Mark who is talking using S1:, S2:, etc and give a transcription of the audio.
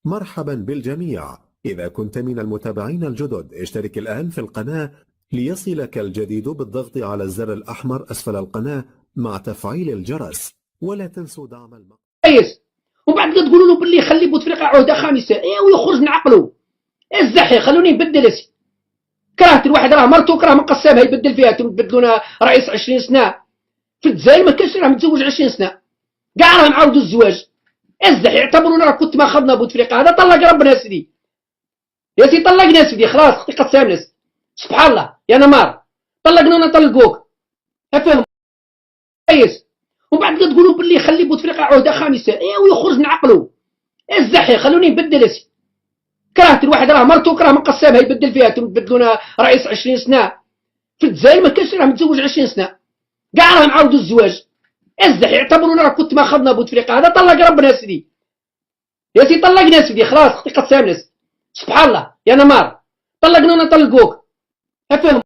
S1: مرحبا بالجميع. إذا كنت من المتابعين الجدد اشترك الآن في القناة ليصلك الجديد بالضغط على الزر الأحمر أسفل القناة مع تفعيل الجرس، ولا تنسوا دعم المقطع.
S2: كويس. ومن بعد تقولوا له باللي خلي بوتفليقه عهده خامسه ويخرج من عقله. الزحي خلوني نبدل اسي. كرهت الواحد راه مرته كره مقسمها يبدل فيها تبدلونا رئيس 20 سنه. في الجزائر ما كانش راه متزوج 20 سنه. كاع راه معاودوا الزواج. الزحي اعتبرونا راه كنت ما اخذنا بوتفليقه هذا طلق ربنا سيدي. يا سيدي طلقنا سيدي خلاص اختي قسام ناس. سبحان الله يا نمار طلقنا ونطلقوك. افهم كويس. ومن بعد تقولوا باللي خلي بوتفليقه عهده خامسه ويخرج من عقله. الزحي خلوني نبدل اسي. كرهت الواحد راه مرته كره مقسمها يبدل فيها تبدلونا رئيس 20 سنه. في الجزائر ما كانش راه متزوج 20 سنه. كاع راه معاودوا الزواج. الزحي اعتبرونا راه كنت ما اخذنا بوتفليقه هذا طلق ربنا سيدي. يا سيدي طلقنا سيدي خلاص اختي قسام ناس. سبحان الله يا نمار طلقنا ونطلقوك. افهم